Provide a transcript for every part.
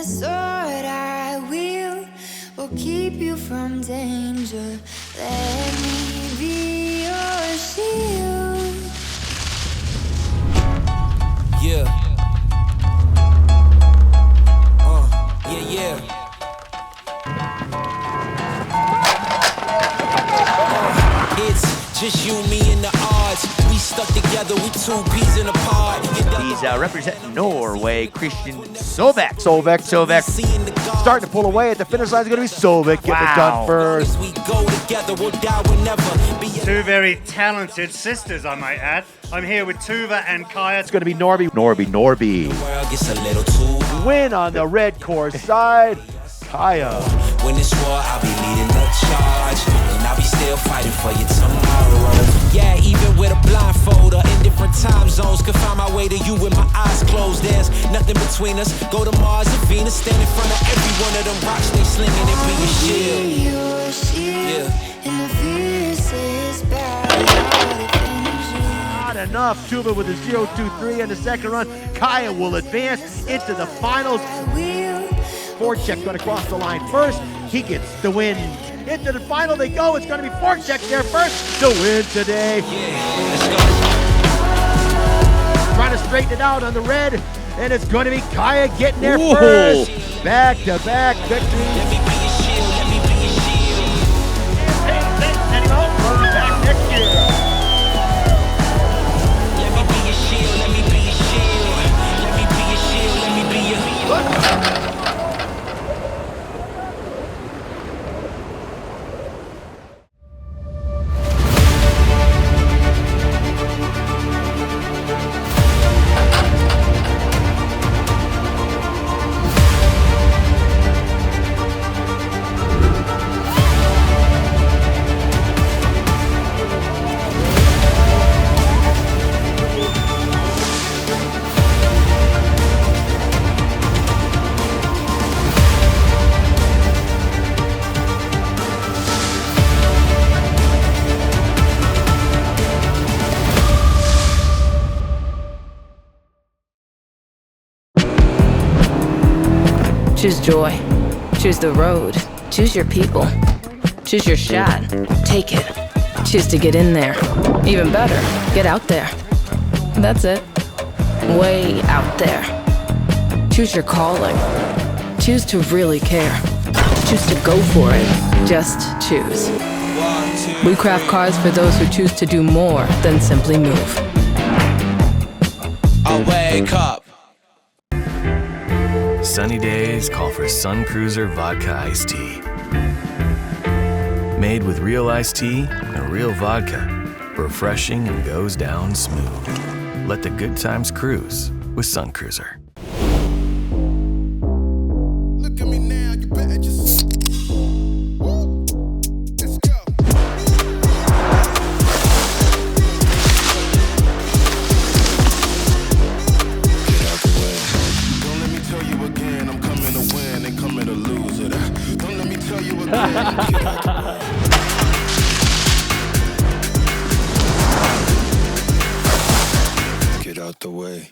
sword I will keep you from danger. Let me be your shield. Yeah. Yeah. It's just you, me, and the odds. We stuck together, we two peas in a pod. He's representing Norway, Christian Solveig. Starting to pull away at the finish line. Is going to be Solveig getting it done first. We go together, we'll die, we'll never be. Two very talented sisters, I might add. I'm here with Tuva and Kaya. It's going to be Norby. Win on the red course side. Kaya. When it's war, I'll be leading the charge, and I'll be still fighting for you tomorrow. Yeah, even with a blindfold or in different time zones, could find my way to you with my eyes closed. There's nothing between us. Go to Mars and Venus, stand in front of every one of them rocks they slinging and be a shield. Your shield in the fiercest battle. Not enough. Tuva with a 0-2-3 in the second run. Kaya will advance into the finals. Voracek going to cross the line first. He gets the win. Into the final they go. It's going to be Voracek there first to win today. Trying to straighten it out on the red, and it's going to be Kaya getting there first. Back-to-back victories. Back next year. Choose joy. Choose the road. Choose your people. Choose your shot. Take it. Choose to get in there. Even better, get out there. That's it. Way out there. Choose your calling. Choose to really care. Choose to go for it. Just choose. We craft cars for those who choose to do more than simply move. I'll wake up. Sunny days call for Sun Cruiser Vodka Iced Tea. Made with real iced tea and real vodka. Refreshing and goes down smooth. Let the good times cruise with Sun Cruiser. Look at me now, you better just... Let's go. Get out the way. Don't let me tell you again, I'm coming to win and coming to lose it. Don't let me tell you again. Get out the way. Get out the way.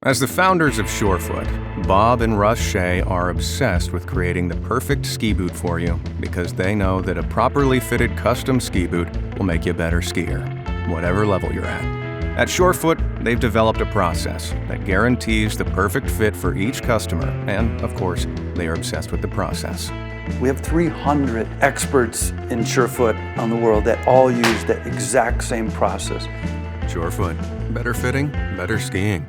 As the founders of Surefoot, Bob and Russ Shea are obsessed with creating the perfect ski boot for you because they know that a properly fitted custom ski boot will make you a better skier, whatever level you're at. At Surefoot, they've developed a process that guarantees the perfect fit for each customer, and of course, they are obsessed with the process. We have 300 experts in Surefoot on the world that all use the exact same process. Surefoot, better fitting, better skiing.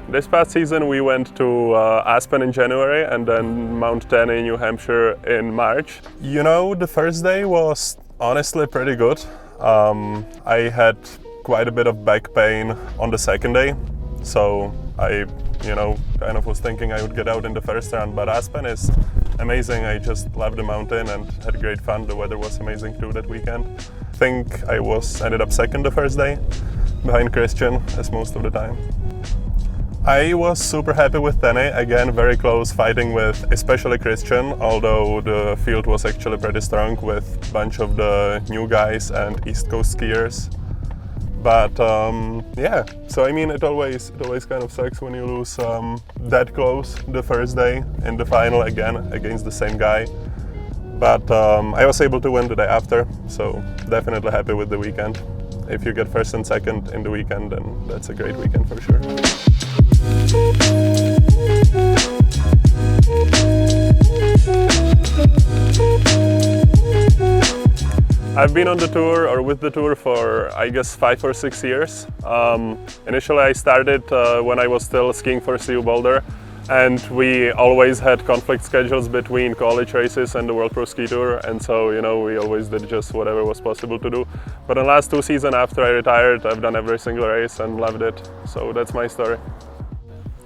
This past season we went to Aspen in January and then Mount Denny, New Hampshire in March. You know, the first day was honestly pretty good. I had quite a bit of back pain on the second day, so I, kind of was thinking I would get out in the first round. But Aspen is amazing. I just loved the mountain and had great fun. The weather was amazing too that weekend. I think I ended up second the first day, behind Christian, as most of the time. I was super happy with Tene. Again, very close fighting with especially Christian, although the field was actually pretty strong with a bunch of the new guys and East Coast skiers. But yeah, so I mean, it always kind of sucks when you lose that close the first day in the final again against the same guy. But I was able to win the day after, so definitely happy with the weekend. If you get first and second in the weekend, then that's a great weekend for sure. I've been on the tour or with the tour for I guess 5 or 6 years. Initially I started when I was still skiing for CU Boulder, and we always had conflict schedules between college races and the World Pro Ski Tour, and so we always did just whatever was possible to do. But in the last 2 seasons after I retired, I've done every single race and loved it. So that's my story.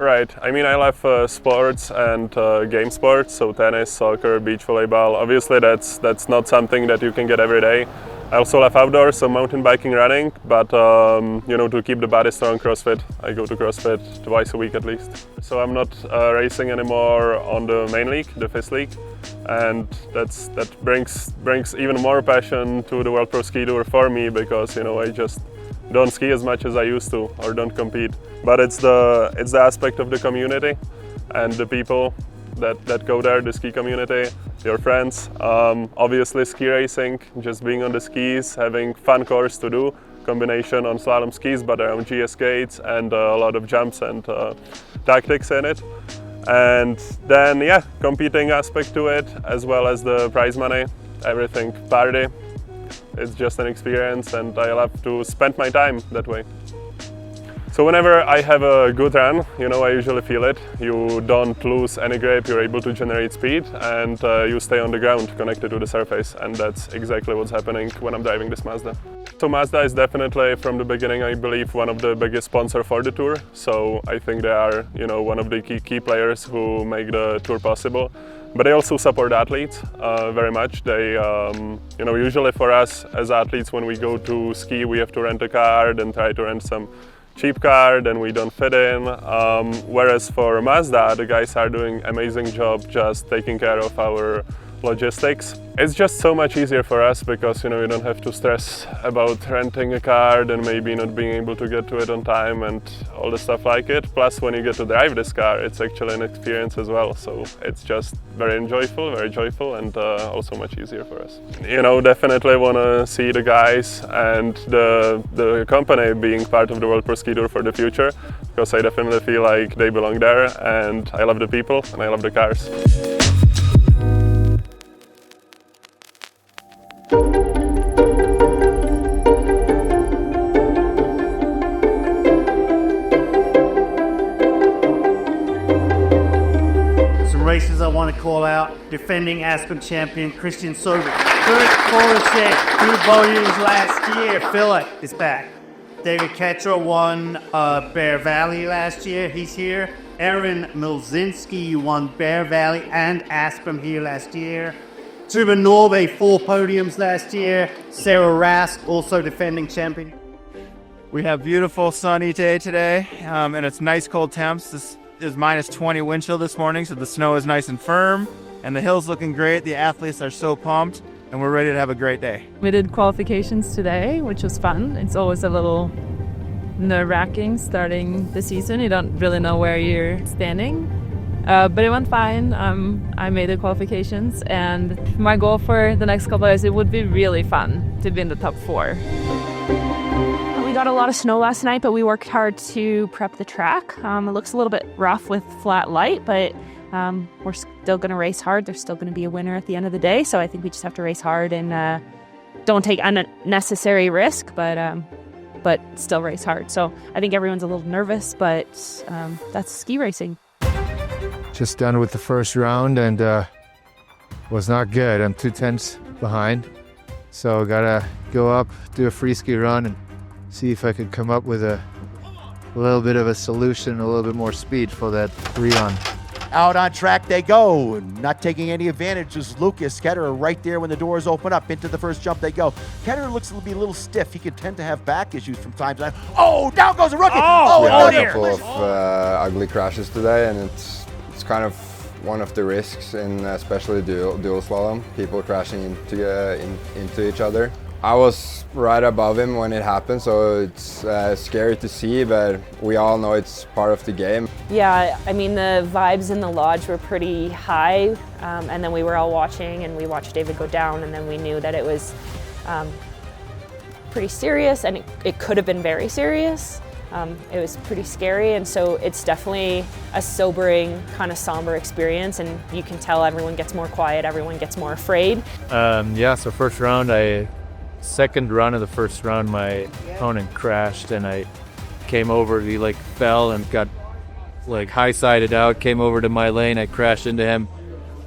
Right, I mean, I love sports and game sports, so tennis, soccer, beach volleyball. Obviously that's not something that you can get every day. I also love outdoors, so mountain biking, running, but to keep the body strong, CrossFit. I go to CrossFit twice a week at least. So I'm not racing anymore on the main league, the FIS league, and that brings even more passion to the World Pro Ski Tour for me, because I just don't ski as much as I used to, or don't compete. But it's the aspect of the community and the people that go there, the ski community, your friends. Obviously ski racing, just being on the skis, having fun course to do, combination on slalom skis but around GS gates, and a lot of jumps and tactics in it. And then competing aspect to it, as well as the prize money, everything party. It's just an experience, and I love to spend my time that way. So whenever I have a good run, I usually feel it. You don't lose any grip, you're able to generate speed, and you stay on the ground connected to the surface, and that's exactly what's happening when I'm driving this Mazda. So Mazda is definitely, from the beginning, I believe, one of the biggest sponsors for the tour. So I think they are, one of the key players who make the tour possible. But they also support athletes very much. They, usually for us as athletes, when we go to ski, we have to rent a car and try to rent some cheap car, then we don't fit in. Whereas for Mazda, the guys are doing amazing job just taking care of our logistics. It's just so much easier for us because you don't have to stress about renting a car and maybe not being able to get to it on time and all the stuff like it. Plus, when you get to drive this car, it's actually an experience as well. So it's just very joyful, and also much easier for us. Definitely want to see the guys and the company being part of the World Pro Ski Tour for the future, because I definitely feel like they belong there, and I love the people and I love the cars. Some races I want to call out. Defending Aspen champion Christian Sober. Kurt Korosek, 2 volumes last year. Philip is back. David Ketra won Bear Valley last year. He's here. Aaron Milzinski won Bear Valley and Aspen here last year. Tuva Norway, 4 podiums last year. Sarah Rask, also defending champion. We have beautiful sunny day today, and it's nice cold temps. This is minus 20 wind chill this morning, so the snow is nice and firm, and the hill's looking great. The athletes are so pumped, and we're ready to have a great day. We did qualifications today, which was fun. It's always a little nerve-wracking starting the season. You don't really know where you're standing. But it went fine. I made the qualifications, and my goal for the next couple of years, it would be really fun to be in the top 4. We got a lot of snow last night, but we worked hard to prep the track. It looks a little bit rough with flat light, but we're still going to race hard. There's still going to be a winner at the end of the day, so I think we just have to race hard and don't take unnecessary risk, but still race hard. So I think everyone's a little nervous, but that's ski racing. Just done with the first round and was not good. I'm 2 tenths behind, so gotta go up, do a free ski run, and see if I could come up with a a little bit of a solution, a little bit more speed for that rerun. Out on track they go, not taking any advantage is Lucas. Ketterer right there when the doors open up. Into the first jump they go. Ketterer looks to be a little stiff. He can tend to have back issues from time to time. Oh, down goes a rookie. We had a dear. couple of ugly crashes today, and it's kind of one of the risks in especially dual slalom, people crashing into each other. I was right above him when it happened, so it's scary to see, but we all know it's part of the game. Yeah, I mean, the vibes in the lodge were pretty high, and then we were all watching, and we watched David go down, and then we knew that it was pretty serious, and it could have been very serious. It was pretty scary, and so it's definitely a sobering, kind of somber experience, and you can tell everyone gets more quiet, everyone gets more afraid. Yeah, so first round, second run of the first round, my opponent crashed, and I came over, he like fell and got like high-sided out, came over to my lane, I crashed into him.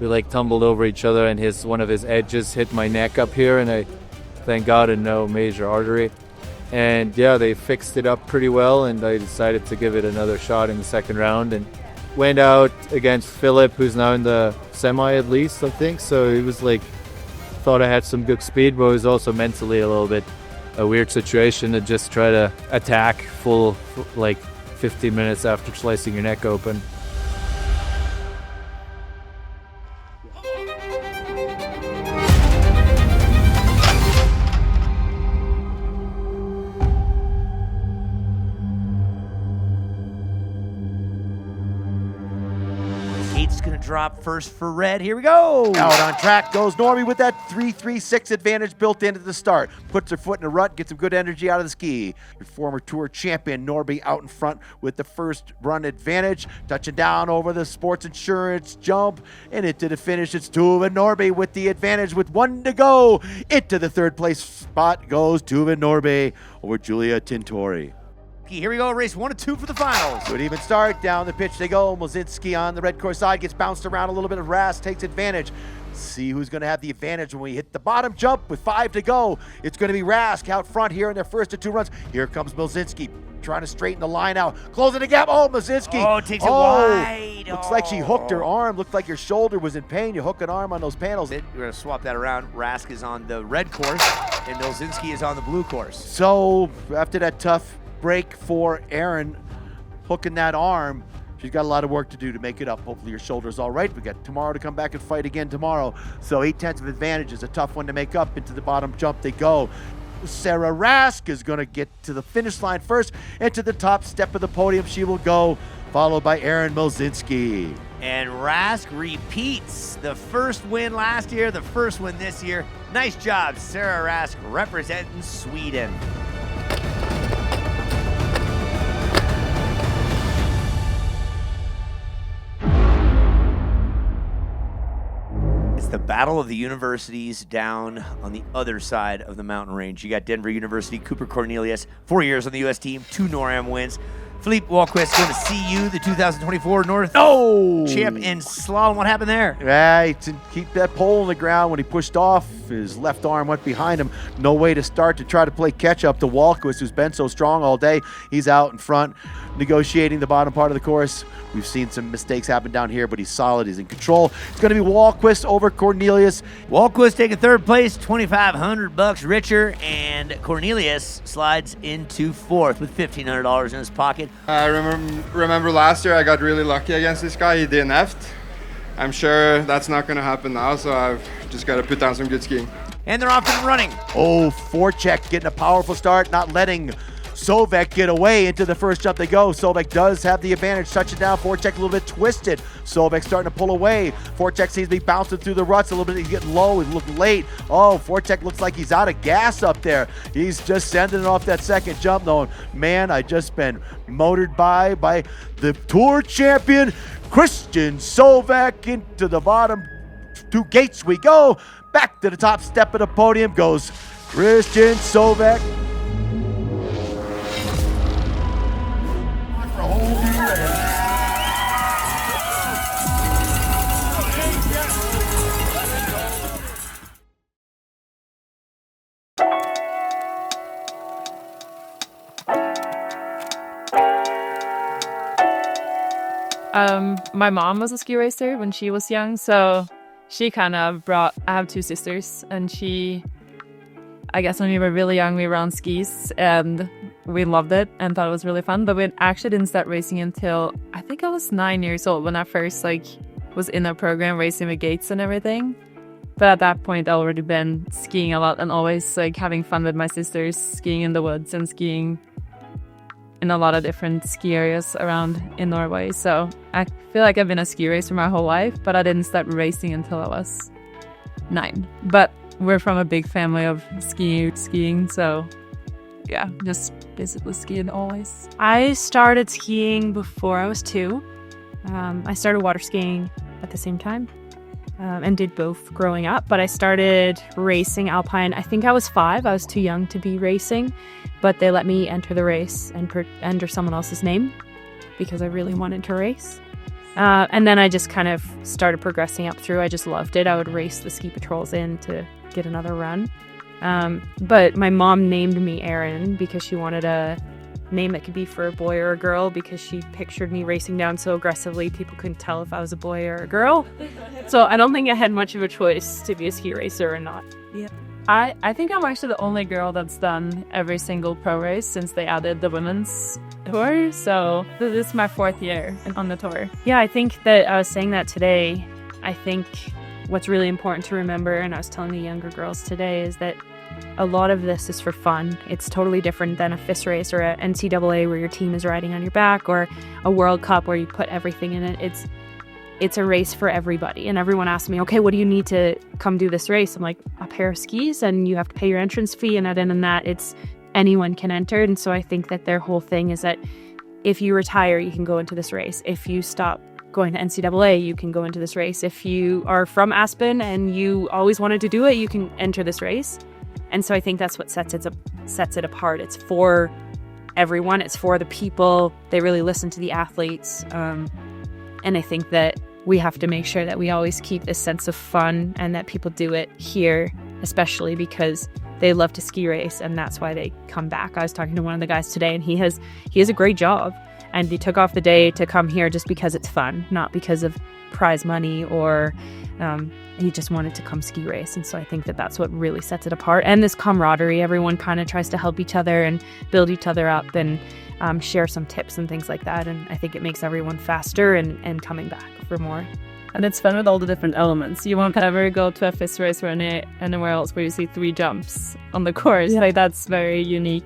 We like tumbled over each other, and one of his edges hit my neck up here, and I, thank God, had no major artery. And yeah, they fixed it up pretty well, and I decided to give it another shot in the second round and went out against Philip, who's now in the semi at least, I think. So it was like, thought I had some good speed, but it was also mentally a little bit a weird situation to just try to attack full, like 15 minutes after slicing your neck open. Gate's gonna drop first for red. Here we go. Out on track goes Normie with that 3-3-6 advantage built into the start. Puts her foot in a rut, gets some good energy out of the ski. Your former tour champion Normie out in front with the first run advantage. Touching down over the sports insurance jump and into the finish. It's Tuva Normie with the advantage with 1 to go. Into the third place spot goes Tuva Normie over Julia Tintori. Here we go, race 1 of 2 for the finals. Good even start, down the pitch they go. Mozinski on the red course side, gets bounced around a little bit of Ras, takes advantage. See who's gonna have the advantage when we hit the bottom jump with 5 to go. It's gonna be Rask out front here in their first of 2 runs. Here comes Mozinski, trying to straighten the line out. Closing the gap, Mozinski. Oh, takes it wide. Looks like she hooked her arm, looked like your shoulder was in pain. You hook an arm on those panels. We're gonna swap that around. Rask is on the red course, and Milzinski is on the blue course. So, after that tough break for Erin, hooking that arm, she's got a lot of work to do to make it up. Hopefully your shoulder's all right. We got tomorrow to come back and fight again tomorrow. So 8/10 of advantage is a tough one to make up. Into the bottom jump they go. Sarah Rask is going to get to the finish line first, and to the top step of the podium she will go, followed by Erin Milzinski. And Rask repeats the first win last year, the first win this year. Nice job, Sarah Rask, representing Sweden. The battle of the universities down on the other side of the mountain range. You got Denver University, Cooper Cornelius, 4 years on the U.S. team, 2 NORAM wins. Philippe Walquist going to CU, the 2024 North champ in slalom. What happened there? Yeah, he didn't keep that pole in the ground when he pushed off. His left arm went behind him. No way to start to try to play catch up to Walquist, who's been so strong all day. He's out in front, negotiating the bottom part of the course. We've seen some mistakes happen down here, but he's solid. He's in control. It's going to be Walquist over Cornelius. Walquist taking third place, $2,500 richer, and Cornelius slides into fourth with $1,500 in his pocket. I remember last year I got really lucky against this guy. He DNF'd. I'm sure that's not going to happen now, so I've just got to put down some good skiing. And they're off and running. Oh, Forchek getting a powerful start, not letting Sovek get away. Into the first jump they go. Sovek does have the advantage. Touching down. Forchek a little bit twisted. Sovek starting to pull away. Forchek seems to be bouncing through the ruts a little bit. He's getting low. He's looking late. Oh, Forchek looks like he's out of gas up there. He's just sending it off that second jump, though. Man, I just been motored by the tour champion, Christian Sovek. Into the bottom 2 gates we go. Back to the top step of the podium goes Christian Sovek. My mom was a ski racer when she was young, so she kind of brought. I have two sisters, and I guess when we were really young, we were on skis, and we loved it and thought it was really fun. But we actually didn't start racing until I think I was 9 years old when I first was in a program racing with gates and everything. But at that point, I'd already been skiing a lot and always having fun with my sisters, skiing in the woods and skiing in a lot of different ski areas around in Norway. So I feel like I've been a ski racer my whole life, but I didn't start racing until I was 9. But we're from a big family of skiing, so yeah, just basically skiing always. I started skiing before I was 2. I started water skiing at the same time. And did both growing up, but I started racing alpine. I think I was 5. I was too young to be racing, but they let me enter the race and enter someone else's name because I really wanted to race. And then I just kind of started progressing up through. I just loved it. I would race the ski patrols in to get another run. But my mom named me Erin because she wanted a name that could be for a boy or a girl, because she pictured me racing down so aggressively people couldn't tell if I was a boy or a girl. So I don't think I had much of a choice to be a ski racer or not. Yeah. I think I'm actually the only girl that's done every single pro race since they added the women's tour. So this is my 4th year on the tour. Yeah, I think that I was saying that today. I think what's really important to remember, and I was telling the younger girls today, is that a lot of this is for fun. It's totally different than a FIS race or a NCAA where your team is riding on your back, or a World Cup where you put everything in it. It's a race for everybody. And everyone asks me, okay, what do you need to come do this race? I'm like, a pair of skis, and you have to pay your entrance fee. And other than that, it's anyone can enter. And so I think that their whole thing is that if you retire, you can go into this race. If you stop going to NCAA, you can go into this race. If you are from Aspen and you always wanted to do it, you can enter this race. And so I think that's what sets it apart. It's for everyone. It's for the people. They really listen to the athletes. And I think that we have to make sure that we always keep this sense of fun, and that people do it here, especially because they love to ski race, and that's why they come back. I was talking to one of the guys today, and he has a great job, and he took off the day to come here just because it's fun, not because of prize money or he just wanted to come ski race. And so I think that that's what really sets it apart. And this camaraderie, everyone kind of tries to help each other and build each other up and share some tips and things like that. And I think it makes everyone faster and coming back for more. And it's fun with all the different elements. You won't ever go to a FIS race or anywhere else where you see 3 jumps on the course. Yeah. That's very unique.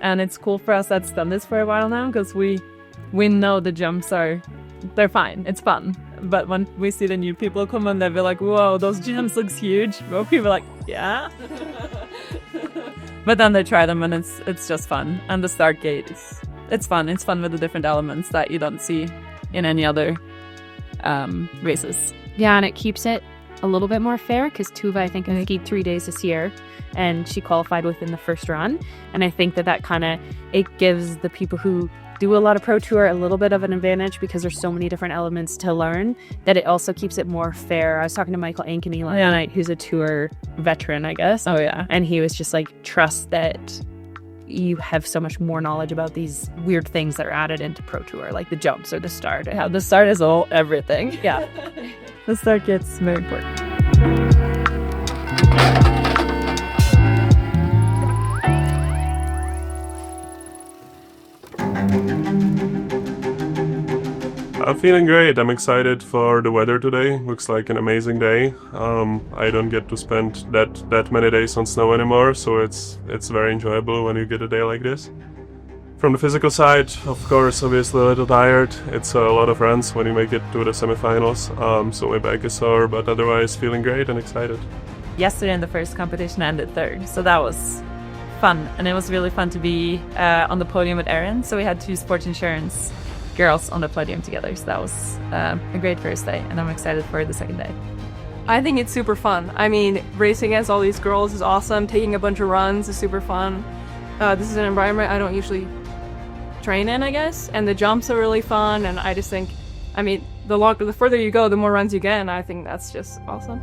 And it's cool for us that's done this for a while now, because we know the jumps they're fine. It's fun. But when we see the new people come in, they'll be like, whoa, those jumps looks huge. Most people are like, yeah. But then they try them, and it's just fun. And the start gate it's fun. It's fun with the different elements that you don't see in any other races. Yeah, and it keeps it a little bit more fair, because Tuva, I think, has skied 3 days this year, and she qualified within the first run. And I think that kind of, it gives the people who do a lot of pro tour a little bit of an advantage, because there's so many different elements to learn, that it also keeps it more fair. I was talking to Michael Ankeny last night, who's a tour veteran, I guess. Oh yeah. And he was just like, trust that you have so much more knowledge about these weird things that are added into pro tour, like the jumps or the start. Yeah, the start is everything. Yeah. The start gets very important. I'm feeling great. I'm excited for the weather today. Looks like an amazing day. I don't get to spend that many days on snow anymore, so it's very enjoyable when you get a day like this. From the physical side, of course, obviously a little tired. It's a lot of runs when you make it to the semifinals, so my back is sore, but otherwise feeling great and excited. Yesterday in the first competition I ended 3rd, so that was fun, and it was really fun to be on the podium with Erin. So we had 2 sports insurance girls on the podium together, so that was a great first day, and I'm excited for the second day. I think it's super fun. I mean, racing against all these girls is awesome. Taking a bunch of runs is super fun. This is an environment I don't usually train in, I guess, and the jumps are really fun. And I just think, I mean, the further you go, the more runs you get, and I think that's just awesome.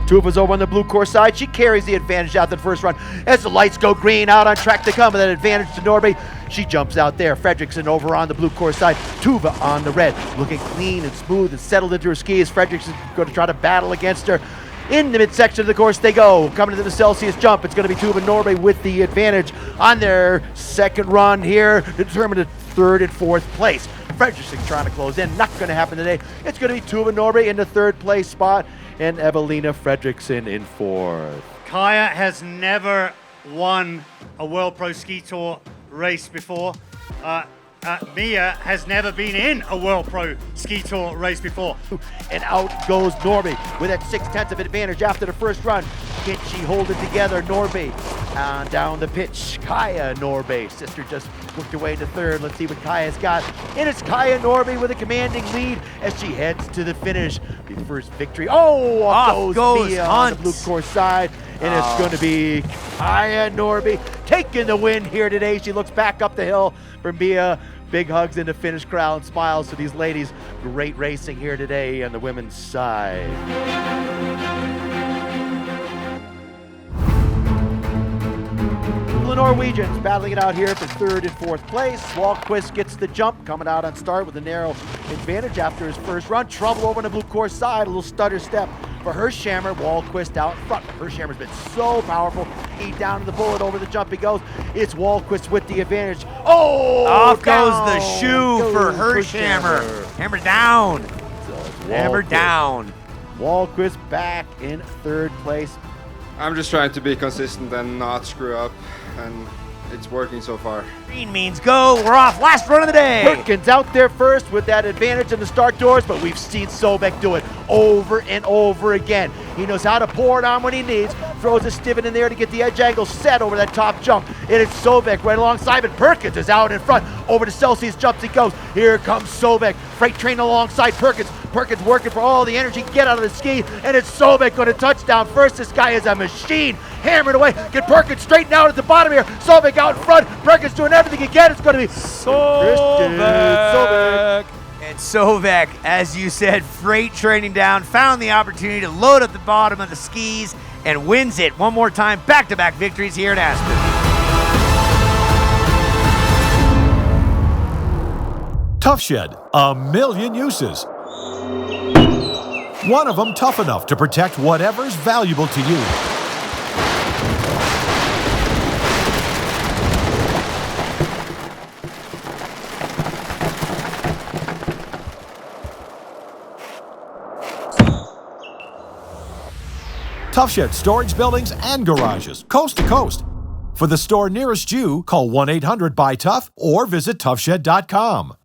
Tuva's over on the blue course side. She carries the advantage out the first run. As the lights go green, out on track to come with that advantage to Norby. She jumps out there. Fredrickson over on the blue course side. Tuva on the red, looking clean and smooth and settled into her skis. Fredrickson going to try to battle against her. In the midsection of the course they go. Coming into the Celsius jump, it's going to be Tuva Norby with the advantage on their second run here, determined at third and fourth place. Fredrickson trying to close in. Not going to happen today. It's going to be Tuva Norby in the third place spot and Evelina Fredrickson in fourth. Kaya has never won a World Pro Ski Tour race before. Mia has never been in a World Pro Ski Tour race before. And out goes Norby with that 6/10 of advantage after the first run. Can she hold it together? Norby down the pitch. Kaya Norby. Sister just worked her way to third. Let's see what Kaya's got. And it's Kaya Norby with a commanding lead as she heads to the finish. The first victory. Oh, off goes Mia on the blue course side. And it's going to be Kaya Norby taking the win here today. She looks back up the hill for Mia. Big hugs in the finish crowd and smiles to these ladies. Great racing here today on the women's side. The Norwegians battling it out here for third and fourth place. Wahlquist gets the jump, coming out on start with a narrow advantage after his first run. Trouble over on the blue course side, a little stutter step for Hirschhammer. Wahlquist out in front. Hirschhammer's been so powerful. He down to the bullet, over the jump he goes. It's Wahlquist with the advantage. Oh! Off goes the shoe for Hirschhammer. Hammer down. Hammer down. Wahlquist back in third place. I'm just trying to be consistent and not screw up, and it's working so far. Green means go. We're off. Last run of the day. Perkins out there first with that advantage in the start doors, but we've seen Sobek do it over and over again. He knows how to pour it on when he needs. Throws a stivet in there to get the edge angle set over that top jump. And it's Sobek right alongside, but Perkins is out in front. Over to Celsius jumps he goes. Here comes Sobek. Freight train alongside Perkins. Perkins working for all the energy, get out of the ski, and it's Sobek going to touchdown first. This guy is a machine, hammering away. Get Perkins straightened out at the bottom here. Sobek out in front. Perkins doing everything he can. It's going to be Sobek. And Sobek, as you said, freight training down, found the opportunity to load up the bottom of the skis and wins it one more time. Back-to-back victories here at Aspen. Tough Shed, a million uses. One of them tough enough to protect whatever's valuable to you. Tough Shed storage buildings and garages, coast to coast. For the store nearest you, call 1-800-BUY-TOUGH or visit toughshed.com.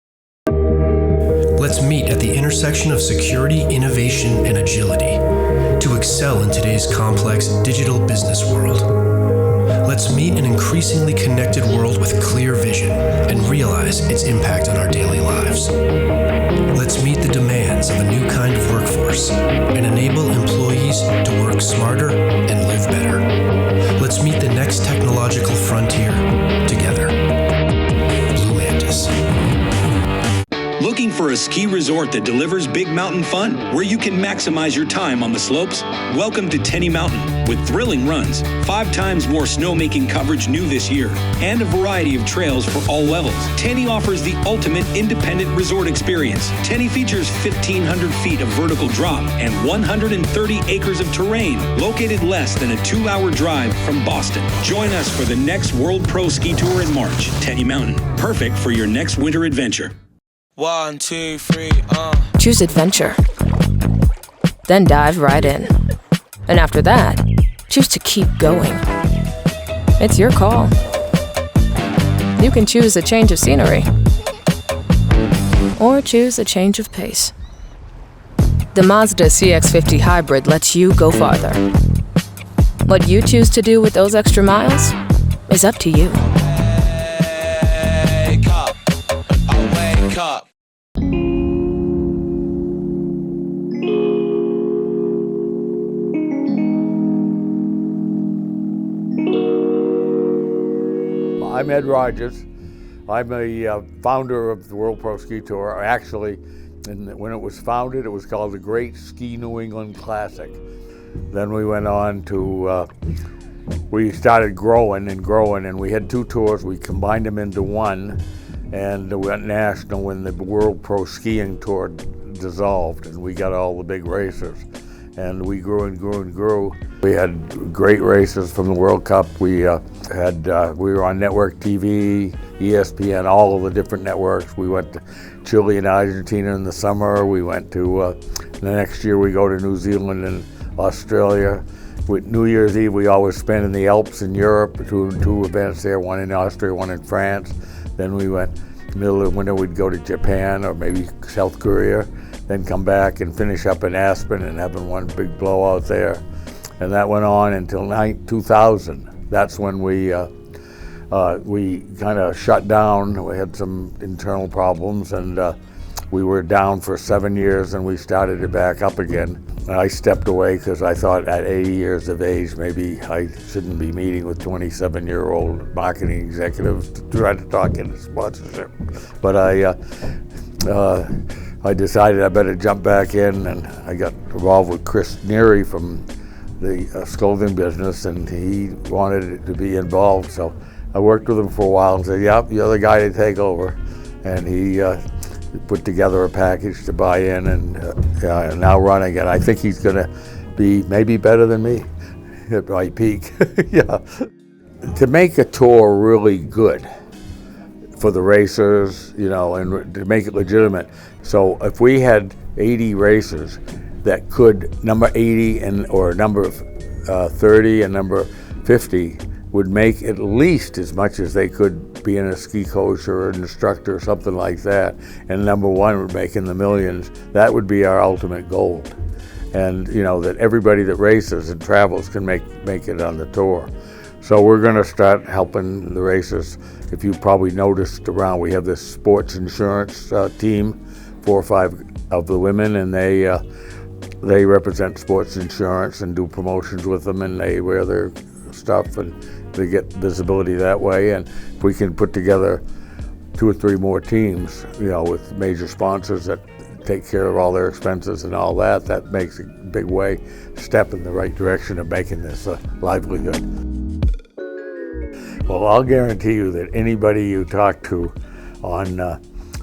Let's meet at the intersection of security, innovation, and agility to excel in today's complex digital business world. Let's meet an increasingly connected world with clear vision and realize its impact on our daily lives. Let's meet the demands of a new kind of workforce and enable employees to work smarter and live better. Let's meet the next technological frontier together. Blue Mantis. Looking for a ski resort that delivers big mountain fun, where you can maximize your time on the slopes? Welcome to Tenny Mountain, with thrilling runs, 5 times more snowmaking coverage new this year, and a variety of trails for all levels. Tenny offers the ultimate independent resort experience. Tenny features 1,500 feet of vertical drop and 130 acres of terrain, located less than a 2-hour drive from Boston. Join us for the next World Pro Ski Tour in March. Tenny Mountain, perfect for your next winter adventure. 1, 2, 3, Choose adventure. Then dive right in. And after that, choose to keep going. It's your call. You can choose a change of scenery, or choose a change of pace. The Mazda CX-50 Hybrid lets you go farther. What you choose to do with those extra miles is up to you. wake up. I'm Ed Rogers. I'm a founder of the World Pro Ski Tour. Actually, when it was founded, it was called the Great Ski New England Classic. Then we went on to, we started growing, and we had 2 tours. We combined them into one, and we went national when the World Pro Skiing Tour dissolved, and we got all the big racers. And we grew and grew and grew. We had great races from the World Cup. We were on network TV, ESPN, all of the different networks. We went to Chile and Argentina in the summer. We went to, the next year we go to New Zealand and Australia. With New Year's Eve, we always spent in the Alps in Europe, two events there, one in Austria, one in France. Then we went, middle of winter, we'd go to Japan or maybe South Korea, then come back and finish up in Aspen and having one big blowout there. And that went on until 2000. That's when we kind of shut down. We had some internal problems, and we were down for 7 years, and we started it back up again. And I stepped away because I thought at 80 years of age, maybe I shouldn't be meeting with 27-year-old marketing executives to try to talk into sponsorship. But I decided I better jump back in, and I got involved with Chris Neary from the clothing business, and he wanted to be involved. So I worked with him for a while and said, "Yep, you're the guy to take over." And he put together a package to buy in, and now running it. I think he's going to be maybe better than me at my peak. Yeah. To make a tour really good for the racers, you know, and to make it legitimate. So if we had 80 racers that could, number 80 or number 30 and number 50 would make at least as much as they could being a ski coach or an instructor or something like that, and number 1 would make in the millions, that would be our ultimate goal. And you know, that everybody that races and travels can make it on the tour. So we're going to start helping the racers. If you probably noticed around, we have this sports insurance team, 4 or 5 of the women, and they represent sports insurance and do promotions with them, and they wear their stuff and they get visibility that way. And if we can put together 2 or 3 more teams, you know, with major sponsors that take care of all their expenses and all that, that makes a big step in the right direction of making this a livelihood. Well, I'll guarantee you that anybody you talk to on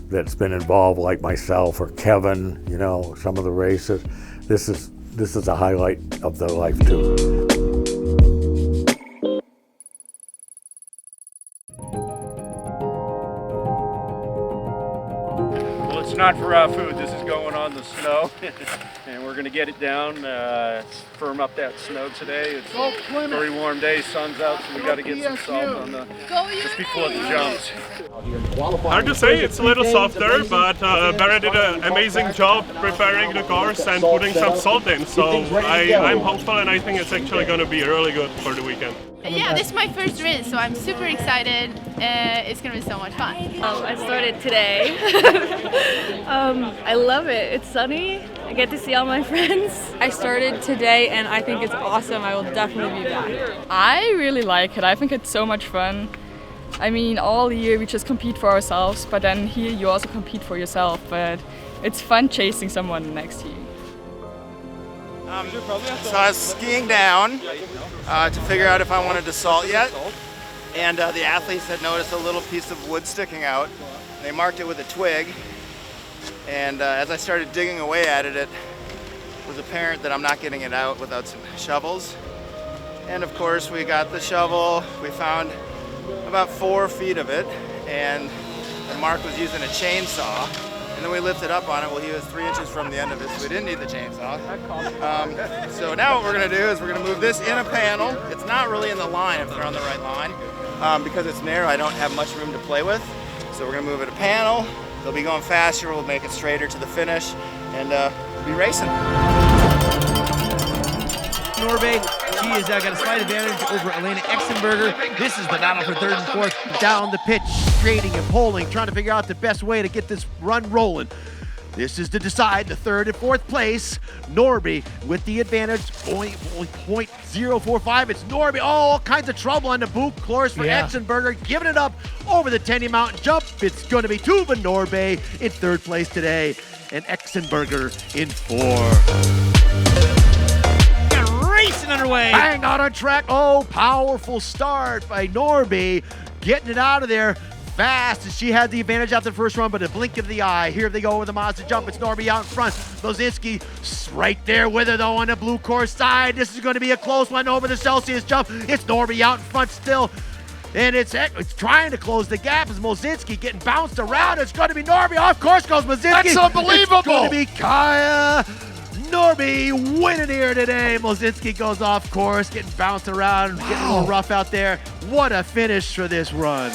that's been involved, like myself or Kevin, you know, some of the racers, this is a highlight of their life too. Well, it's not for raw food. This is going on the snow, and we're going to get it down, firm up that snow today. It's a very warm day, sun's out, so we got to get some salt on just before the jumps. Hard to say, it's a little softer, but Barrett did an amazing job preparing the course and putting some salt in, so I'm hopeful, and I think it's actually going to be really good for the weekend. Yeah, this is my first race, so I'm super excited. It's going to be so much fun. I started today. I love it. It's sunny. I get to see all my friends. I started today and I think it's awesome. I will definitely be back. I really like it. I think it's so much fun. I mean, all year we just compete for ourselves, but then here you also compete for yourself. But it's fun chasing someone next to you. So I was skiing down to figure out if I wanted to salt yet, and the athletes had noticed a little piece of wood sticking out. They marked it with a twig, and as I started digging away at it, it was apparent that I'm not getting it out without some shovels. And of course we got the shovel, we found about 4 feet of it, and Mark was using a chainsaw. And then we lifted up on it. Well, he was 3 inches from the end of it, so we didn't need the chainsaw. So now what we're going to do is we're going to move this in a panel. It's not really in the line if they're on the right line. Because it's narrow, I don't have much room to play with. So we're going to move it a panel. They'll be going faster. We'll make it straighter to the finish, and we'll be racing. Norbe, she has got a slight advantage over Elena Exenberger. This is the battle for 3rd and 4th down the pitch, straightening and polling, trying to figure out the best way to get this run rolling. This is to decide the 3rd and 4th place. Norby with the advantage, only 0.045. It's Norby, all kinds of trouble on the boot course for Exenberger, giving it up over the Tenny Mountain jump. It's going to be Tuva Norbe in 3rd place today, and Exenberger in 4. away. Bang, out on track. Oh, powerful start by Norby. Getting it out of there fast, as she had the advantage after the first run, but a blink of the eye. Here they go with the Mazda jump. It's Norby out in front. Mozinski right there with her, though, on the blue course side. This is going to be a close one over the Celsius jump. It's Norby out in front still. And it's trying to close the gap as Mozinski getting bounced around. It's going to be Norby. Off course goes Mozinski. That's unbelievable. It's going to be Kaya Norby winning here today. Mozinski goes off course, getting bounced around, getting a little rough out there. What a finish for this run.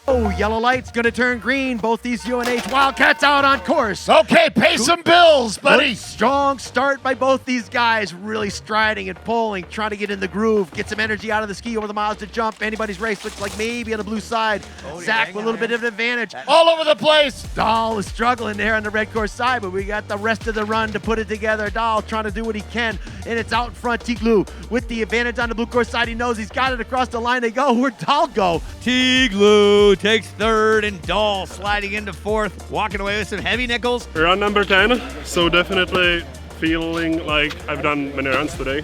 Oh, yellow light's gonna turn green. Both these UNH Wildcats out on course. Okay, pay some bills, buddy. Good, strong start by both these guys, really striding and pulling, trying to get in the groove, get some energy out of the ski over the Mazda jump. Anybody's race looks like maybe on the blue side. Zach with a little bit of an advantage. All over the place. Dahl is struggling there on the red course side, but we got the rest of the run to put it together. Dahl trying to do what he can, and it's out in front. Tiglu with the advantage on the blue course side. He knows he's got it across the line. They go. Where'd Dahl go? Tiglu takes third, and Dahl sliding into fourth, walking away with some heavy nickels. Run number 10, so definitely feeling like I've done many runs today,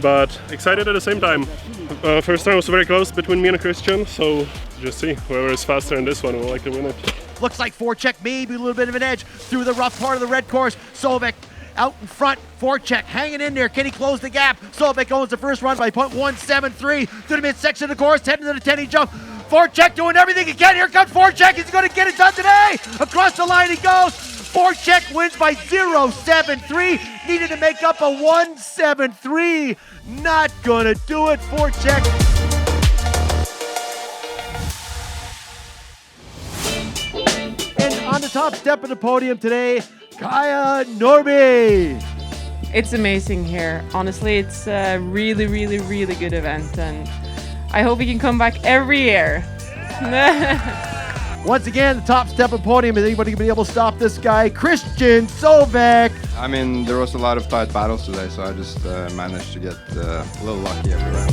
but excited at the same time. First run was very close between me and Christian, so just see whoever is faster in this one will likely win it. Looks like Voracek maybe a little bit of an edge through the rough part of the red course. Solvik out in front. Voracek hanging in there. Can he close the gap? Solvik owns the first run by 0.173 through the midsection of the course, heading to the 10 jump. Voracek doing everything he can. Here comes Voracek. He's going to get it done today. Across the line he goes. Voracek wins by 0.73. Needed to make up a 1.73. Not going to do it. Voracek. And on the top step of the podium today, Kaya Norby. It's amazing here. Honestly, it's a really, really, really good event, and I hope we can come back every year. Once again, the top step of podium. Is anybody going to be able to stop this guy? Christian Solvik. I mean, there was a lot of tight battles today, so I just managed to get a little lucky every round.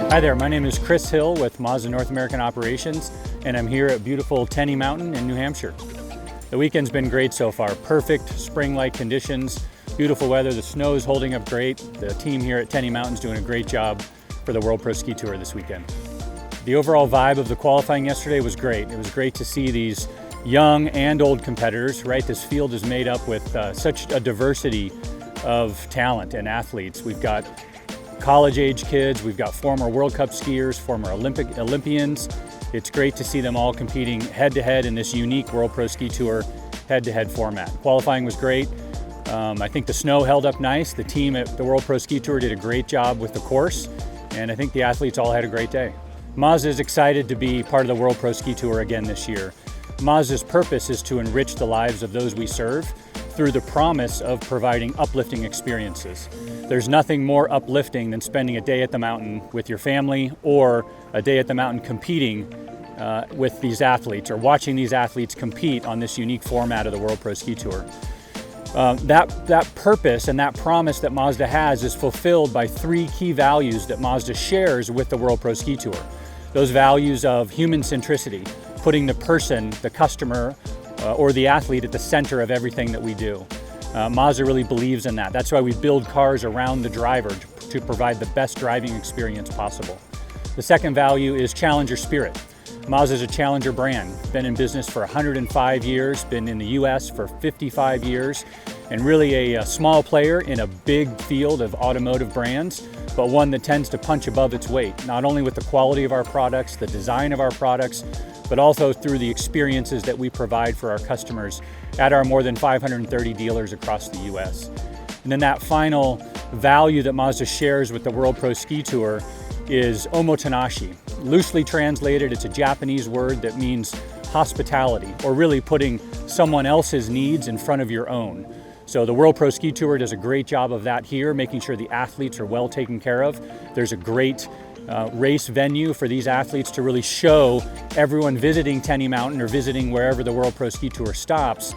Hi there, my name is Chris Hill with Mazda North American Operations, and I'm here at beautiful Tenny Mountain in New Hampshire. The weekend's been great so far. Perfect spring-like conditions, beautiful weather, the snow's holding up great. The team here at Tenny Mountain's doing a great job for the World Pro Ski Tour this weekend. The overall vibe of the qualifying yesterday was great. It was great to see these young and old competitors, right? This field is made up with such a diversity of talent and athletes. We've got college-age kids, we've got former World Cup skiers, former Olympians. It's great to see them all competing head-to-head in this unique World Pro Ski Tour head-to-head format. Qualifying was great. I think the snow held up nice. The team at the World Pro Ski Tour did a great job with the course, and I think the athletes all had a great day. Mazda is excited to be part of the World Pro Ski Tour again this year. Mazda's purpose is to enrich the lives of those we serve through the promise of providing uplifting experiences. There's nothing more uplifting than spending a day at the mountain with your family, or a day at the mountain competing with these athletes, or watching these athletes compete on this unique format of the World Pro Ski Tour. That purpose and that promise that Mazda has is fulfilled by three key values that Mazda shares with the World Pro Ski Tour. Those values of human centricity, putting the person, the customer, or the athlete at the center of everything that we do. Mazda really believes in that. That's why we build cars around the driver to provide the best driving experience possible. The second value is challenger spirit. Mazda is a challenger brand. Been in business for 105 years, been in the US for 55 years, and really a small player in a big field of automotive brands, but one that tends to punch above its weight, not only with the quality of our products, the design of our products, but also through the experiences that we provide for our customers at our more than 530 dealers across the US. And then that final value that Mazda shares with the World Pro Ski Tour is omotenashi. Loosely translated, it's a Japanese word that means hospitality, or really putting someone else's needs in front of your own. So the World Pro Ski Tour does a great job of that here, making sure the athletes are well taken care of. There's a great race venue for these athletes to really show everyone visiting Tenny Mountain or visiting wherever the World Pro Ski Tour stops,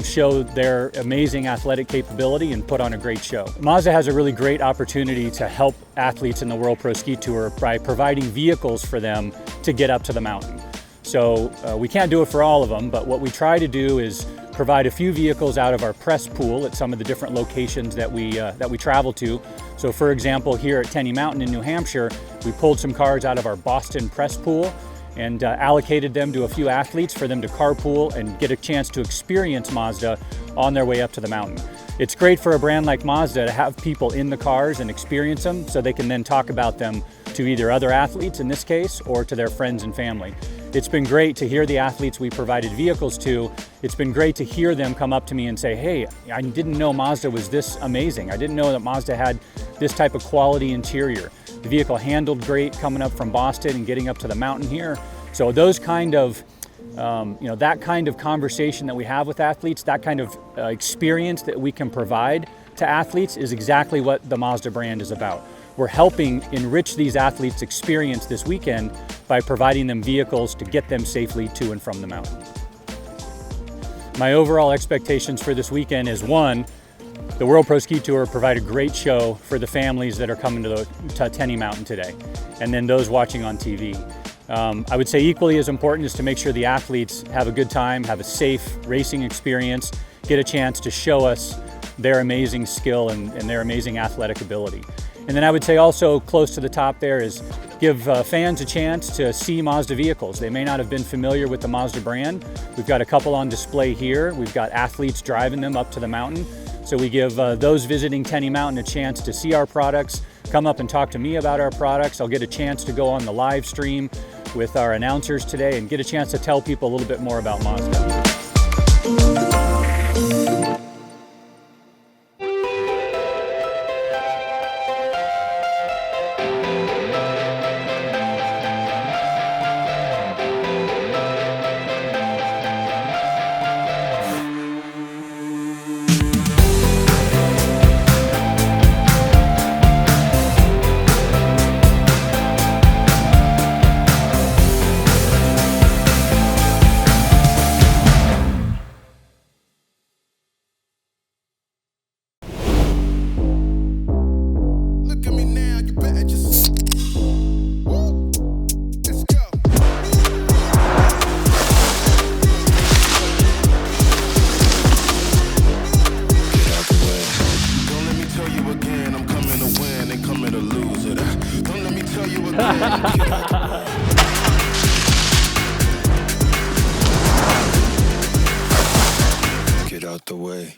show their amazing athletic capability and put on a great show. Mazda has a really great opportunity to help athletes in the World Pro Ski Tour by providing vehicles for them to get up to the mountain. So we can't do it for all of them, but what we try to do is provide a few vehicles out of our press pool at some of the different locations that we travel to. So for example, here at Tenny Mountain in New Hampshire, we pulled some cars out of our Boston press pool and allocated them to a few athletes for them to carpool and get a chance to experience Mazda on their way up to the mountain. It's great for a brand like Mazda to have people in the cars and experience them so they can then talk about them to either other athletes in this case or to their friends and family. It's been great to hear the athletes we provided vehicles to. It's been great to hear them come up to me and say, hey, I didn't know Mazda was this amazing. I didn't know that Mazda had this type of quality interior. The vehicle handled great coming up from Boston and getting up to the mountain here. So those kind of, that kind of conversation that we have with athletes, that kind of experience that we can provide to athletes is exactly what the Mazda brand is about. We're helping enrich these athletes' experience this weekend by providing them vehicles to get them safely to and from the mountain. My overall expectations for this weekend is, one, the World Pro Ski Tour provide a great show for the families that are coming to Tenny Mountain today, and then those watching on TV. I would say equally as important is to make sure the athletes have a good time, have a safe racing experience, get a chance to show us their amazing skill and their amazing athletic ability. And then I would say also close to the top there is give fans a chance to see Mazda vehicles. They may not have been familiar with the Mazda brand. We've got a couple on display here. We've got athletes driving them up to the mountain. So we give those visiting Tenny Mountain a chance to see our products, come up and talk to me about our products. I'll get a chance to go on the live stream with our announcers today and get a chance to tell people a little bit more about Mazda. Get out the way.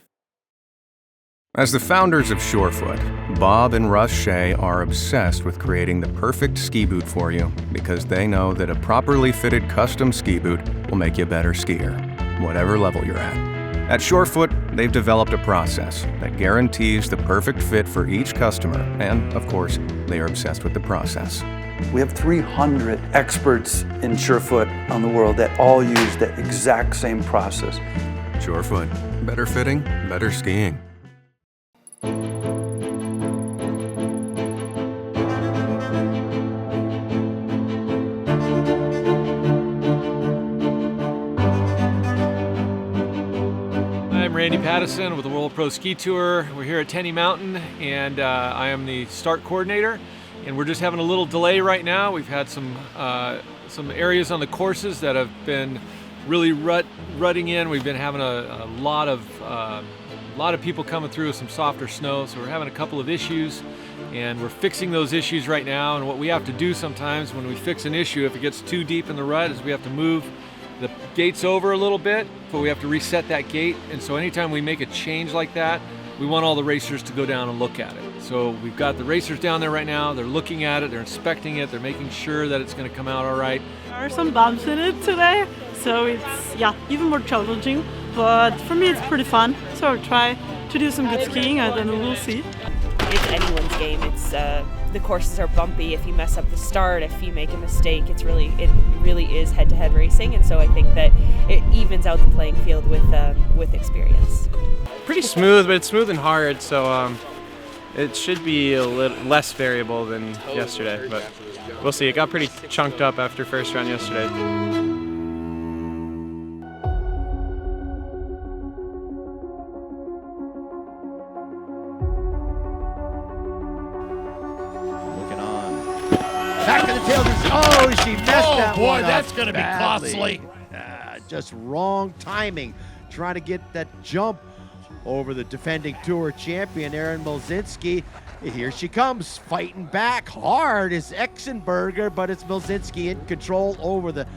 As the founders of Surefoot, Bob and Russ Shea are obsessed with creating the perfect ski boot for you because they know that a properly fitted custom ski boot will make you a better skier, whatever level you're at. At Surefoot, they've developed a process that guarantees the perfect fit for each customer, and of course, they are obsessed with the process. We have 300 experts in Surefoot on the world that all use the exact same process. Surefoot, better fitting, better skiing. I'm Randy Pattison with the World Pro Ski Tour. We're here at Tenny Mountain and I am the start coordinator, and we're just having a little delay right now. We've had some areas on the courses that have been really rutting in. We've been having a lot of people coming through with some softer snow, so we're having a couple of issues and we're fixing those issues right now. And what we have to do sometimes when we fix an issue, if it gets too deep in the rut, is we have to move the gates over a little bit, but we have to reset that gate. And so anytime we make a change like that, we want all the racers to go down and look at it. So we've got the racers down there right now. They're looking at it, they're inspecting it, they're making sure that it's going to come out all right. There are some bumps in it today, so it's even more challenging. But for me, it's pretty fun. So I'll try to do some good skiing and then we'll see. it's anyone's game. It's the courses are bumpy. If you mess up the start, if you make a mistake, it really is head-to-head racing, and so I think that it evens out the playing field with experience. Pretty smooth, but it's smooth and hard, so it should be a little less variable than yesterday, but we'll see. It got pretty chunked up after first round yesterday. Back to the tail. Oh, she messed that boy, one up that's going to be badly. costly. Just wrong timing. Trying to get that jump over the defending tour champion, Erin Milzinski. Here she comes, fighting back hard is Exenberger, but it's Milzinski in control over the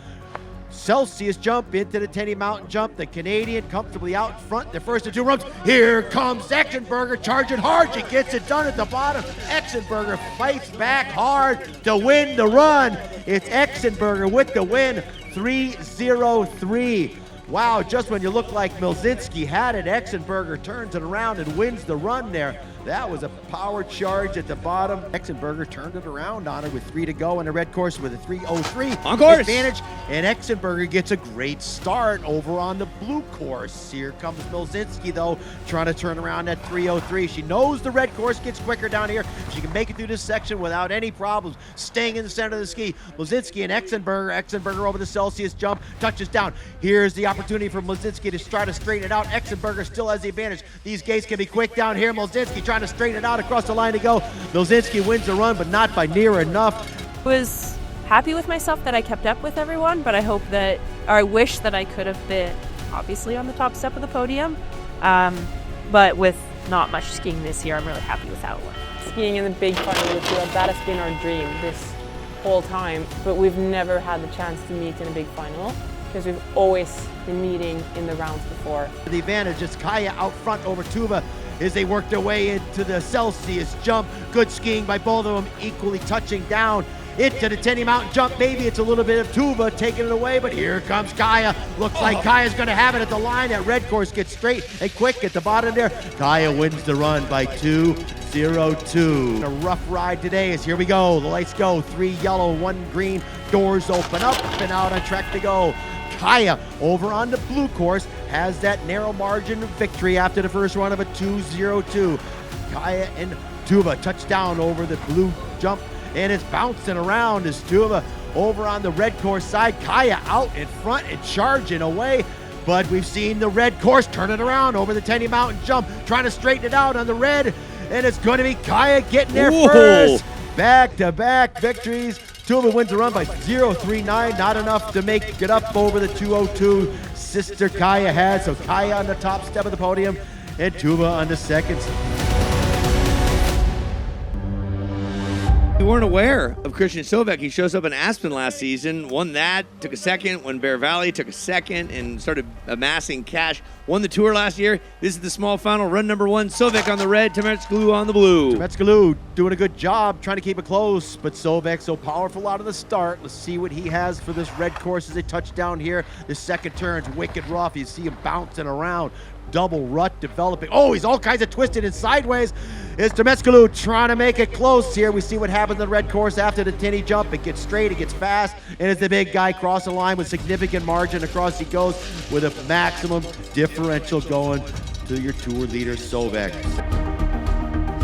Celsius jump into the Tenny Mountain jump. The Canadian comfortably out in front, the first of two runs. Here comes Exenberger charging hard. She gets it done at the bottom. Exenberger fights back hard to win the run. It's Exenberger with the win, 3:03. Wow, just when you look like Milzinski had it, Exenberger turns it around and wins the run there. That was a power charge at the bottom. Exenberger turned it around on her with 3 to go in the red course with a 3:03 on course advantage. And Exenberger gets a great start over on the blue course. Here comes Milzinski, though, trying to turn around that 3:03. She knows the red course gets quicker down here. She can make it through this section without any problems, staying in the center of the ski. Milzinski and Exenberger over the Celsius jump, touches down. Here's the opportunity for Milzinski to try to straighten it out. Exenberger still has the advantage. These gates can be quick down here. Milzinski trying to straighten it out across the line to go. Milzinski wins the run, but not by near enough. I was happy with myself that I kept up with everyone, but I wish that I could have been obviously on the top step of the podium. But with not much skiing this year, I'm really happy with how it went. Skiing in the big final with you, that has been our dream this whole time, but we've never had the chance to meet in a big final because we've always been meeting in the rounds before. The advantage is Kaya out front over Tuva as they work their way into the Celsius jump. Good skiing by both of them, equally touching down into the Tenny Mountain jump. Maybe it's a little bit of Tuva taking it away, but here comes Kaya. Looks like Kaya's gonna have it at the line. That red course gets straight and quick at the bottom there. Kaya wins the run by 2:02. A rough ride today as here we go. The lights go, 3 yellow, 1 green. Doors open up and out on track to go. Kaya over on the blue course has that narrow margin of victory after the first run of a 2:02. Kaya and Tuva touchdown over the blue jump, and it's bouncing around as Tuva over on the red course side. Kaya out in front and charging away, but we've seen the red course turn it around over the Tenny Mountain jump, trying to straighten it out on the red, and it's going to be Kaya getting there first. Back-to-back victories. Tuva wins the run by 0:39, not enough to make it up over the 2:02 sister Kaya had. So Kaya on the top step of the podium and Tuva on the second. We weren't aware of Christian Sovek. He shows up in Aspen last season, won that, took a second, won Bear Valley, took a second, and started amassing cash. Won the tour last year. This is the small final, run number 1. Sovek on the red, Temetskalou on the blue. Temetskalou doing a good job trying to keep it close, but Sovek so powerful out of the start. Let's see what he has for this red course as they touch down here. The second turn's wicked rough. You see him bouncing around. Double rut developing. Oh, he's all kinds of twisted and sideways. It's Temetskalou trying to make it close here. We see what happens in the red course after the tinny jump. It gets straight, it gets fast, and as the big guy crossing the line with significant margin across he goes with a maximum differential going to your tour leader, Sovek.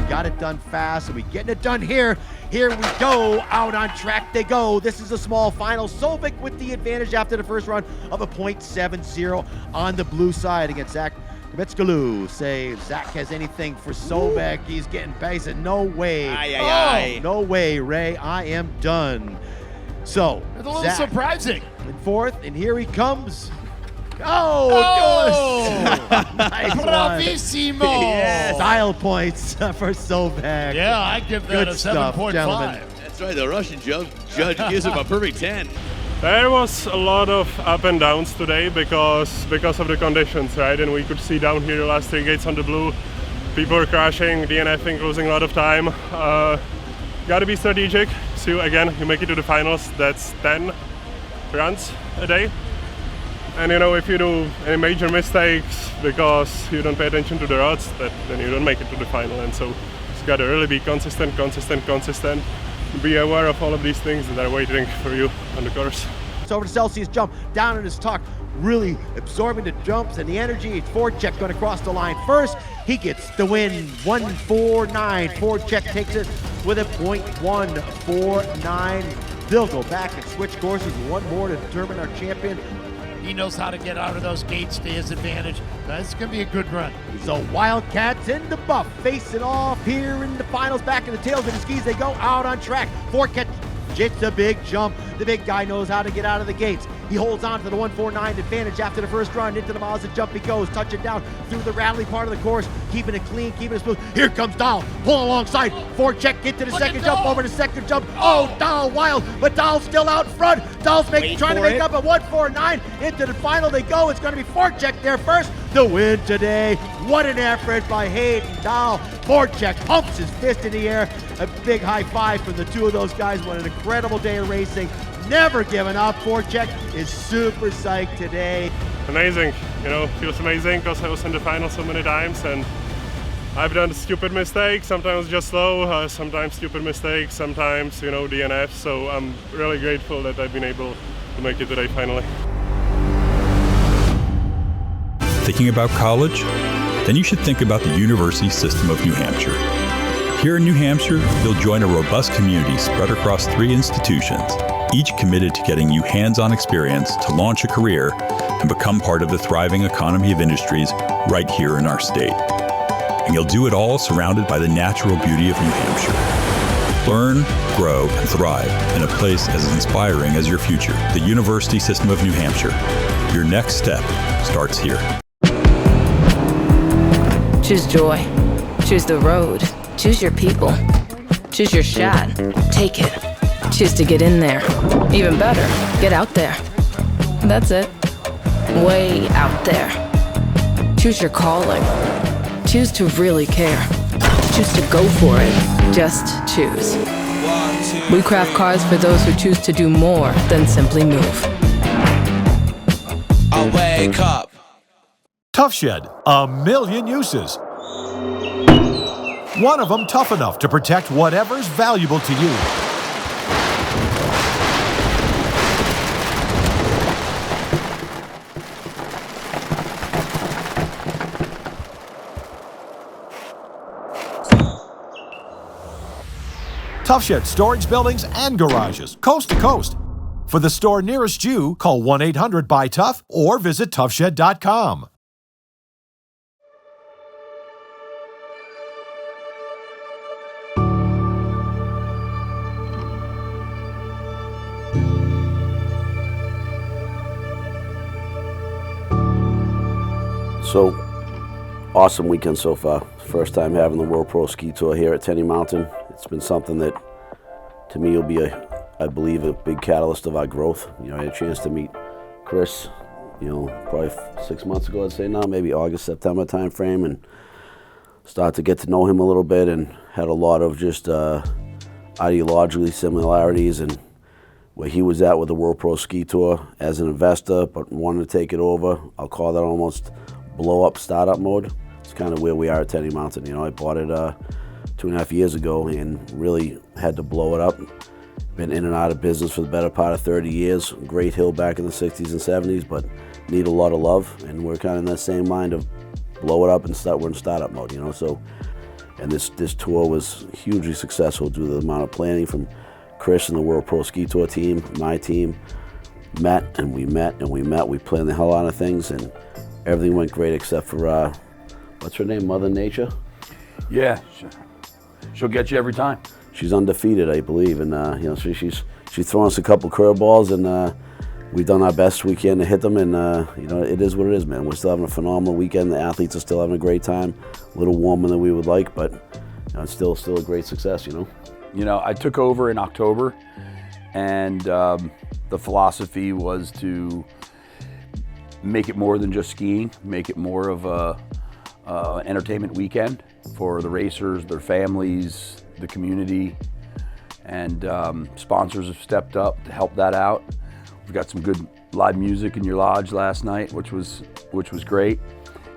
Got it done fast, and we getting it done here. Here we go, out on track they go. This is a small final. Sovek with the advantage after the first run of a .70 on the blue side against Zach Temetskalou. Say if Zach has anything for Sovek, he's getting basic. No way. No way, Ray. I am done. So it's a little Zach surprising. In fourth, and here he comes. Nice Bravissimo! Yes. Style points for Sovek. Yeah, I give that Good a stuff, 7.5. gentlemen. That's right, the Russian judge gives him a perfect 10. There was a lot of up and downs today because of the conditions, right? And we could see down here the last 3 gates on the blue. People were crashing, DNFing, losing a lot of time. Got to be strategic. So again, you make it to the finals, that's 10 runs a day. And you know, if you do any major mistakes because you don't pay attention to the rods, then you don't make it to the final. And so just gotta really be consistent. Be aware of all of these things that are waiting for you on the course. It's over to Celsius jump, down in his tuck, really absorbing the jumps and the energy. Voracek going to cross the line first. He gets the win, 1:49. Voracek takes it with a .149. They'll go back and switch courses, one more to determine our champion. He knows how to get out of those gates to his advantage. This is going to be a good run. So Wildcats in the buff, facing off here in the finals, back in the tails of the skis. They go out on track. Voracek gets a big jump. The big guy knows how to get out of the gates. He holds on to the 1:49 advantage after the first run. Into the miles of jump he goes, touching down through the rattly part of the course, keeping it clean, keeping it smooth. Here comes Dahl, pulling alongside. Voracek get to the second jump, over the second jump. Oh, Dahl wild, but Dahl's still out front. Dahl's trying to make up a 1:49. Into the final they go. It's going to be Voracek there first. The win today. What an effort by Hayden Dahl. Voracek pumps his fist in the air. A big high five from the two of those guys. What an incredible day of racing. Never giving up. Voracek is super psyched today. Amazing, feels amazing because I was in the final so many times and I've done stupid mistakes, sometimes just slow, sometimes stupid mistakes, sometimes, DNF. So I'm really grateful that I've been able to make it today finally. Thinking about college? Then you should think about the University System of New Hampshire. Here in New Hampshire, you'll join a robust community spread across 3 institutions, each committed to getting you hands-on experience to launch a career and become part of the thriving economy of industries right here in our state. And you'll do it all surrounded by the natural beauty of New Hampshire. Learn, grow, and thrive in a place as inspiring as your future. The University System of New Hampshire. Your next step starts here. Choose joy. Choose the road. Choose your people. Choose your shot. Take it. Choose to get in there. Even better, get out there. That's it. Way out there. Choose your calling. Choose to really care. Choose to go for it. Just choose. We craft cars for those who choose to do more than simply move. I wake up. Tough Shed, a million uses. One of them tough enough to protect whatever's valuable to you. Tough Shed storage buildings and garages, coast to coast. For the store nearest you, call 1-800-BUY-TOUGH or visit toughshed.com. So, awesome weekend so far. First time having the World Pro Ski Tour here at Tenny Mountain. It's been something that, to me, will be, I believe, a big catalyst of our growth. I had a chance to meet Chris, probably 6 months ago, I'd say now, maybe August, September time frame, and start to get to know him a little bit, and had a lot of just ideologically similarities, and where he was at with the World Pro Ski Tour as an investor, but wanted to take it over. I'll call that almost blow-up startup mode. It's kind of where we are at Tenny Mountain. I bought it 2.5 years ago and really had to blow it up. Been in and out of business for the better part of 30 years. Great hill back in the 60s and 70s, but need a lot of love. And we're kind of in that same mind of blow it up and we're in startup mode, So, and this tour was hugely successful due to the amount of planning from Chris and the World Pro Ski Tour team, my team. Met and we met and we met. We planned the hell out of things, and everything went great except for, what's her name, Mother Nature? Yeah, she'll get you every time. She's undefeated, I believe, and she's thrown us a couple curveballs, and we've done our best we can to hit them, and it is what it is, man. We're still having a phenomenal weekend. The athletes are still having a great time. A little warmer than we would like, but it's still a great success, I took over in October, and the philosophy was to make it more than just skiing, make it more of a entertainment weekend for the racers, their families, the community, and sponsors have stepped up to help that out. We've got some good live music in your lodge last night, which was great,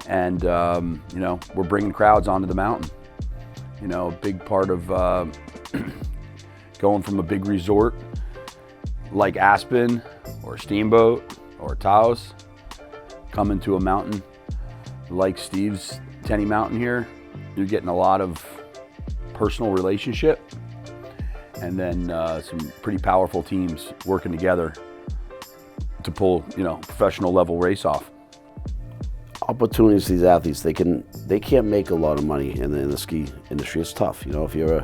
and we're bringing crowds onto the mountain, You know, a big part of going from a big resort like Aspen or Steamboat or Taos, coming to a mountain like Steve's Tenny Mountain here, you're getting a lot of personal relationship and then some pretty powerful teams working together to pull, you know, professional level race off. Opportunities to these athletes, they can't make a lot of money in the ski industry. It's tough. You know, if you're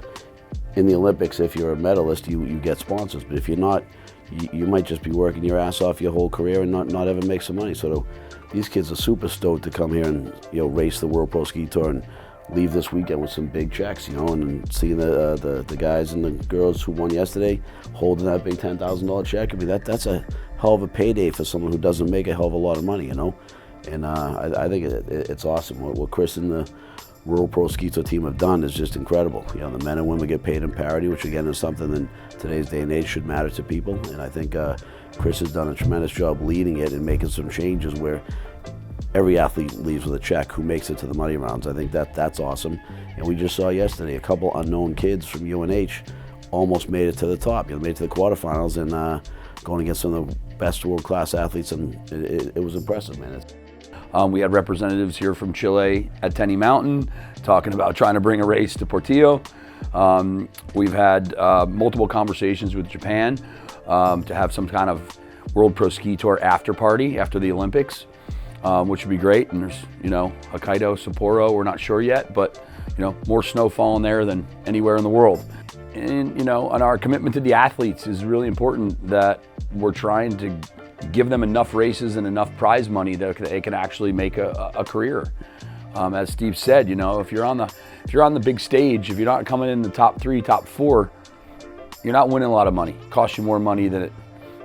in the Olympics, if you're a medalist, you get sponsors. But if you're not, you might just be working your ass off your whole career and not ever make some money. So these kids are super stoked to come here and, you know, race the World Pro Ski Tour and leave this weekend with some big checks, you know, and seeing the guys and the girls who won yesterday holding that big $10,000 check. I mean, that's a hell of a payday for someone who doesn't make a hell of a lot of money, you know. And I think it's awesome. What Chris and the World Pro Ski Tour team have done is just incredible. You know, the men and women get paid in parity, which again is something in today's day and age should matter to people. And I think Chris has done a tremendous job leading it and making some changes where every athlete leaves with a check who makes it to the money rounds. I think that's awesome. And we just saw yesterday a couple unknown kids from UNH almost made it to the top. You know, made it to the quarterfinals and going against some of the best world-class athletes, and it was impressive, man. We had representatives here from Chile at Tenny Mountain talking about trying to bring a race to Portillo. We've had multiple conversations with Japan to have some kind of World Pro Ski Tour after party after the Olympics, which would be great. And there's, you know, Hokkaido, Sapporo, we're not sure yet, but, you know, more snow falling there than anywhere in the world. And, you know, and our commitment to the athletes is really important, that we're trying to give them enough races and enough prize money that they can actually make a career. As Steve said, you know, if you're on the big stage, if you're not coming in the top 3, top 4, you're not winning a lot of money. It costs you more money than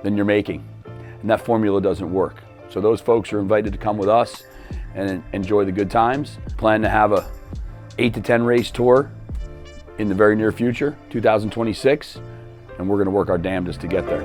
you're making, and that formula doesn't work. So those folks are invited to come with us and enjoy the good times. Plan to have a 8 to 10 race tour in the very near future, 2026, and we're going to work our damnedest to get there.